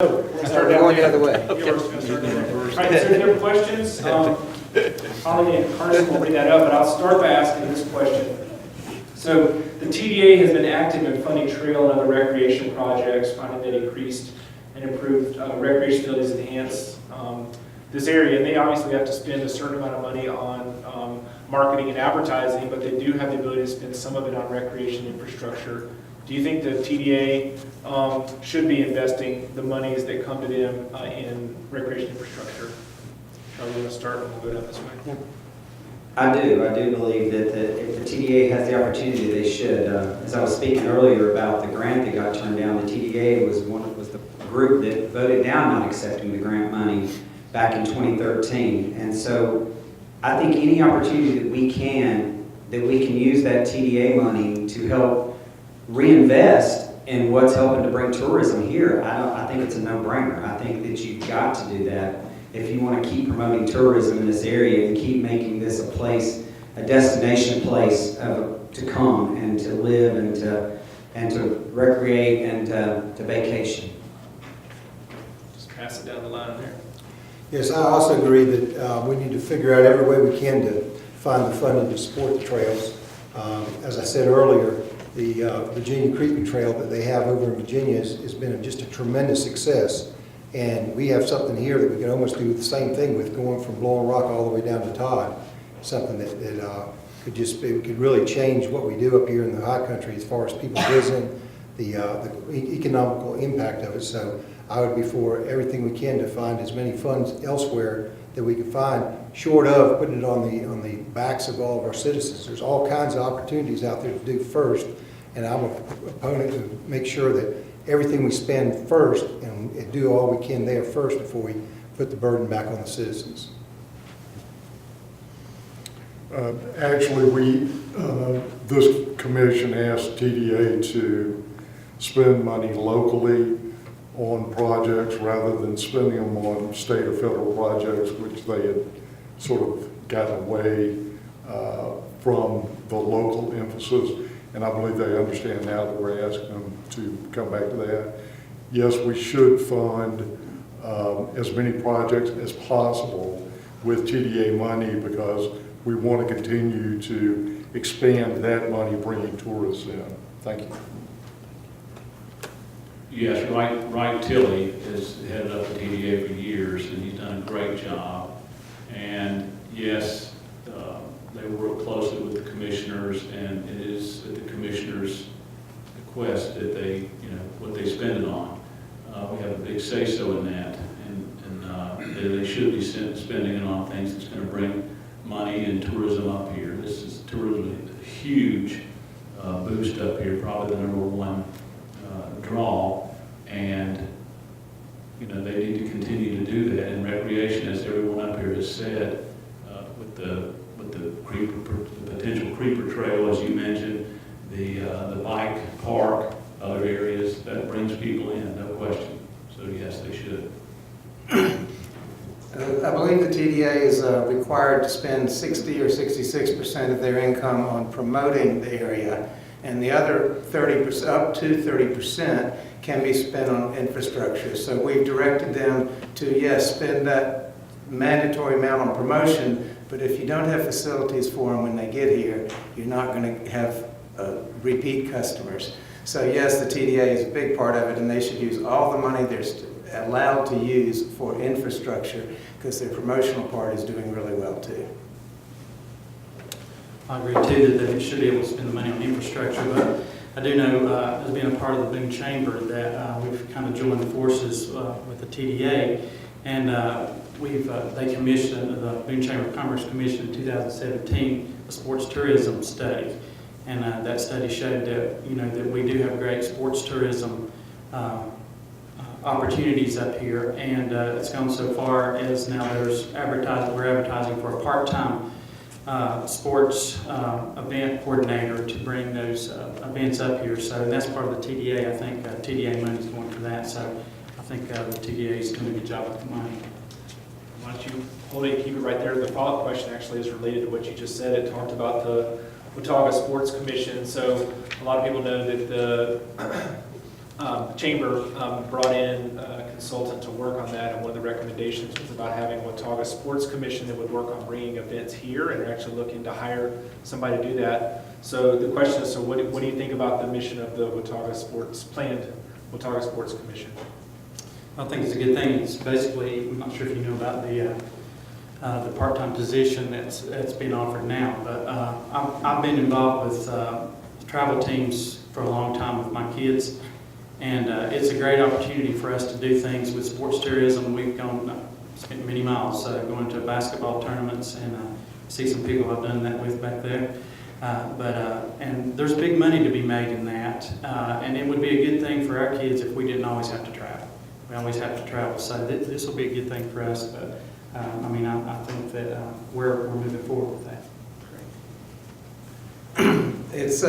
I started going the other way. All right, so if you have questions, Harley and Carson will bring that up, but I'll start by asking this question. So the TDA has been active in funding trail and other recreation projects, finding that increased and improved recreation facilities enhance this area. And they obviously have to spend a certain amount of money on marketing and advertising, but they do have the ability to spend some of it on recreation infrastructure. Do you think the TDA should be investing the monies that come to them in recreation infrastructure? Charlie, you want to start and we'll go down this way? I do believe that if the TDA has the opportunity, they should. As I was speaking earlier about the grant that got turned down, the TDA was the group that voted down not accepting the grant money back in 2013. And so I think any opportunity that we can use that TDA money to help reinvest in what's helping to bring tourism here, I think it's a no-brainer. I think that you've got to do that if you want to keep promoting tourism in this area and keep making this a place, a destination place to come and to live and to recreate and to vacation. Just pass it down the line there. Yes, I also agree that we need to figure out every way we can to find the funding to support the trails. As I said earlier, the Virginia Creeping Trail that they have over in Virginia has been just a tremendous success. And we have something here that we can almost do the same thing with, going from Blowing Rock all the way down to Todd. Something that could really change what we do up here in the high country as far as people visiting, the economical impact of it. So I would be for everything we can to find as many funds elsewhere that we can find, short of putting it on the backs of all of our citizens. There's all kinds of opportunities out there to do first, and I'm a proponent to make sure that everything we spend first and do all we can there first before we put the burden back on the citizens. Actually, this commission asked TDA to spend money locally on projects rather than spending them on state or federal projects, which they had sort of gotten away from the local emphasis. And I believe they understand now that we're asking them to come back to that. Yes, we should fund as many projects as possible with TDA money because we want to continue to expand that money bringing tourists in. Thank you. Yes, Wright Tilley has headed up the TDA for years, and he's done a great job. And yes, they work closely with the commissioners, and it is at the commissioners' request that they, what they spend it on. We have a big say-so in that, and they should be spending it on things that's going to bring money and tourism up here. This is tourism, a huge boost up here, probably the #1 draw, and they need to continue to do that. And recreation, as everyone up here has said, with the potential creeper trail, as you mentioned, the bike park, other areas, that brings people in, no question. So yes, they should. I believe the TDA is required to spend 60 or 66% of their income on promoting the area, and the other 30%, up to 30%, can be spent on infrastructure. So we've directed them to, yes, spend that mandatory amount on promotion, but if you don't have facilities for them when they get here, you're not going to have repeat customers. So yes, the TDA is a big part of it, and they should use all the money they're allowed to use for infrastructure, because their promotional part is doing really well too. I agree too that they should be able to spend the money on infrastructure, but I do know, as being a part of the Boone Chamber, that we've kind of joined forces with the TDA, and they commissioned, the Boone Chamber of Commerce commissioned in 2017 a sports tourism study, and that study showed that that we do have great sports tourism opportunities up here, and it's gone so far as now we're advertising for a part-time sports event coordinator to bring those events up here. So that's part of the TDA. I think TDA money is going for that. So I think the TDA is doing a good job with the money. Why don't you hold it and keep it right there? The follow-up question actually is related to what you just said. It talked about the Watauga Sports Commission. So a lot of people know that the chamber brought in consultant to work on that, and one of the recommendations was about having a Watauga Sports Commission that would work on bringing events here, and are actually looking to hire somebody to do that. So the question is, so what do you think about the mission of the planned Watauga Sports Commission? I think it's a good thing. It's basically, I'm not sure if you know about the part-time position that's being offered now, but I've been involved with travel teams for a long time with my kids, and it's a great opportunity for us to do things with sports tourism. We've spent many miles going to basketball tournaments, and see some people I've done that with back there. And there's big money to be made in that, and it would be a good thing for our kids if we didn't always have to travel. We always have to travel, so this will be a good thing for us. But I think that we're moving forward with that. It's,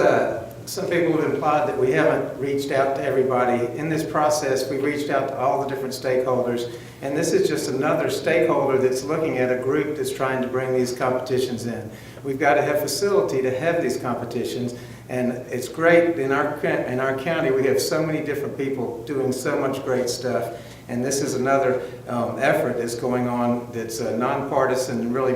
some people have implied that we haven't reached out to everybody. In this process, we've reached out to all the different stakeholders, and this is just another stakeholder that's looking at a group that's trying to bring these competitions in. We've got to have facility to have these competitions, and it's great. In our county, we have so many different people doing so much great stuff, and this is another effort that's going on that's nonpartisan and really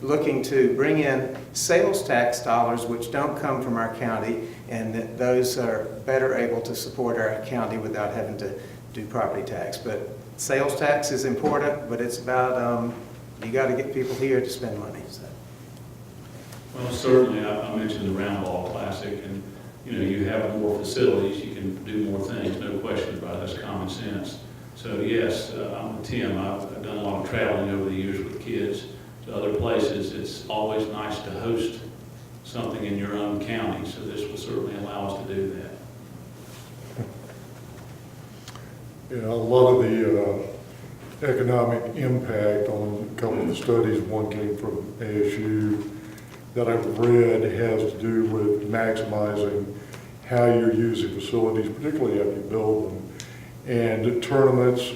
looking to bring in sales tax dollars which don't come from our county, and that those are better able to support our county without having to do property tax. But sales tax is important, but it's about, you got to get people here to spend money. So. Well, certainly, I mentioned the Round Ball Classic, and you have more facilities, you can do more things, no question about it. That's common sense. So yes, I'm with Tim. I've done a lot of traveling over the years with kids to other places. It's always nice to host something in your own county, so this will certainly allow us to do that. A lot of the economic impact on a couple of the studies, one came from ASU, that I've read has to do with maximizing how you're using facilities, particularly after you build them. And tournaments,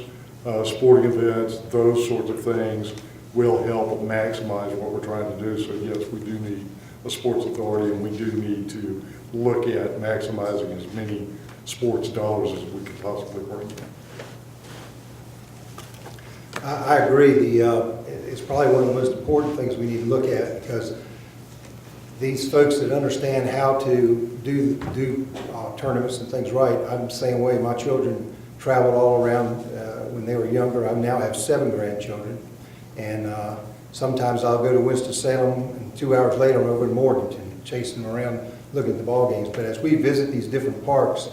sporting events, those sorts of things will help maximize what we're trying to do. So yes, we do need a sports authority, and we do need to look at maximizing as many sports dollars as we could possibly bring in. I agree. It's probably one of the most important things we need to look at, because these folks that understand how to do tournaments and things right, I'm the same way. My children traveled all around when they were younger. I now have 7 grandchildren, and sometimes I'll go to Winston-Salem, and 2 hours later I'm over in Morganton, chasing them around, looking at the ball games. But as we visit these different parks,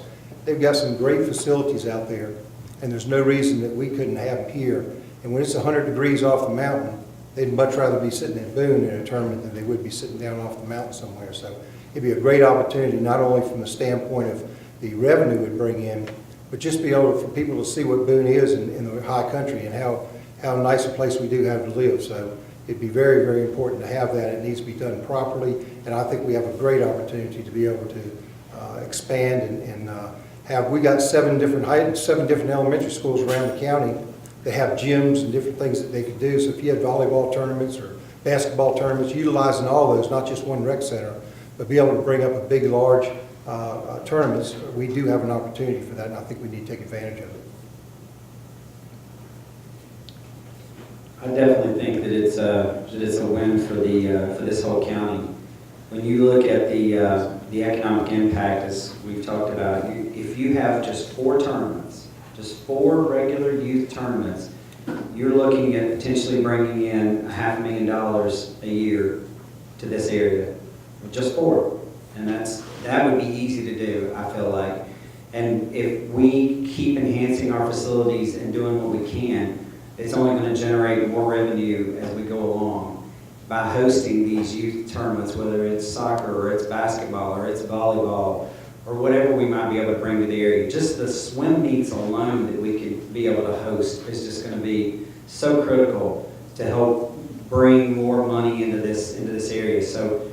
they've got some great facilities out there, and there's no reason that we couldn't have them here. And when it's 100 degrees off the mountain, they'd much rather be sitting in Boone in a tournament than they would be sitting down off the mountain somewhere. So it'd be a great opportunity, not only from the standpoint of the revenue it would bring in, but just be able for people to see what Boone is in the high country, and how nice a place we do have to live. So it'd be very, very important to have that. It needs to be done properly, and I think we have a great opportunity to be able to expand and have. We got 7 different elementary schools around the county that have gyms and different things that they could do. So if you had volleyball tournaments or basketball tournaments, utilizing all those, not just one rec center, but be able to bring up a big, large tournaments, we do have an opportunity for that, and I think we need to take advantage of it. I definitely think that it's a win for this whole county. When you look at the economic impact, as we've talked about, if you have just 4 tournaments, just 4 regular youth tournaments, you're looking at potentially bringing in $500,000 a year to this area. Just 4, and that would be easy to do, I feel like. And if we keep enhancing our facilities and doing what we can, it's only going to generate more revenue as we go along by hosting these youth tournaments, whether it's soccer or it's basketball or it's volleyball or whatever we might be able to bring to the area. Just the swim meets alone that we could be able to host is just going to be so critical to help bring more money into this area. So,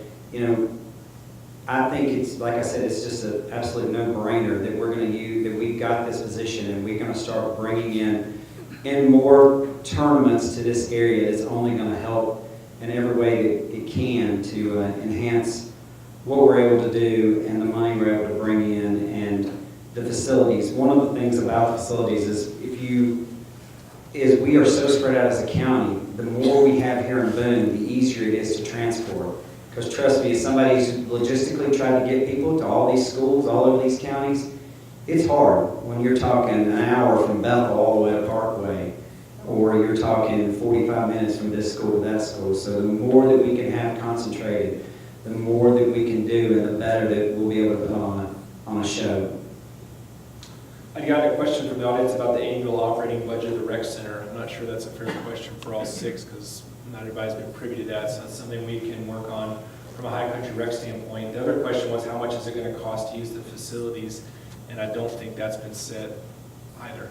I think it's, like I said, it's just an absolute no-brainer that we're going to use, that we've got this position and we're going to start bringing in more tournaments to this area. It's only going to help in every way that it can to enhance what we're able to do and the money we're able to bring in and the facilities. One of the things about facilities is if is we are so spread out as a county, the more we have here in Boone, the easier it is to transport. Because trust me, as somebody who's logistically tried to get people to all these schools, all over these counties, it's hard when you're talking an hour from Bethel all the way to Parkway, or you're talking 45 minutes from this school to that school. So the more that we can have concentrated, the more that we can do, and the better that we'll be able to put on a show. I got a question from the audience about the annual operating budget of the rec center. I'm not sure that's a fair question for all six, because not everybody's been privy to that, so that's something we can work on from a high country rec standpoint. The other question was, how much is it going to cost to use the facilities? And I don't think that's been set either.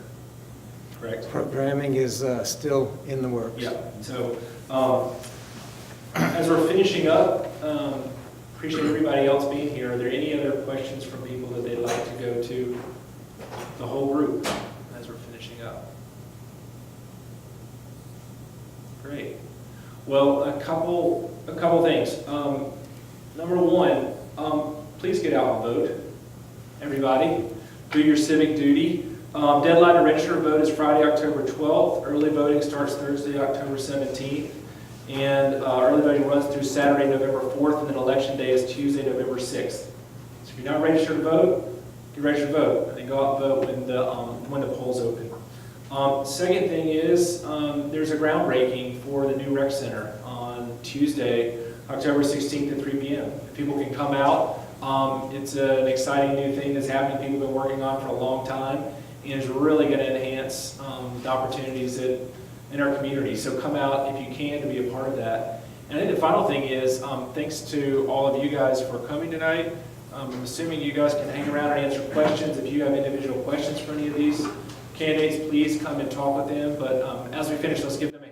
Correct? Programming is still in the works. Yeah. So as we're finishing up, appreciate everybody else being here. Are there any other questions from people that they'd like to go to the whole group as we're finishing up? Great. Well, a couple things. Number one, please get out and vote. Everybody, do your civic duty. Deadline to register to vote is Friday, October 12th. Early voting starts Thursday, October 17th. And early voting runs through Saturday, November 4th, and then election day is Tuesday, November 6th. So if you're not registered to vote, get registered to vote. And then go out and vote when the polls open. Second thing is, there's a groundbreaking for the new rec center on Tuesday, October 16th at 3 p.m. If people can come out, it's an exciting new thing that's happening people have been working on for a long time, and is really going to enhance the opportunities in our community. So come out if you can to be a part of that. And I think the final thing is, thanks to all of you guys for coming tonight. I'm assuming you guys can hang around and answer questions. If you have individual questions for any of these candidates, please come and talk with them. But as we finish, let's give them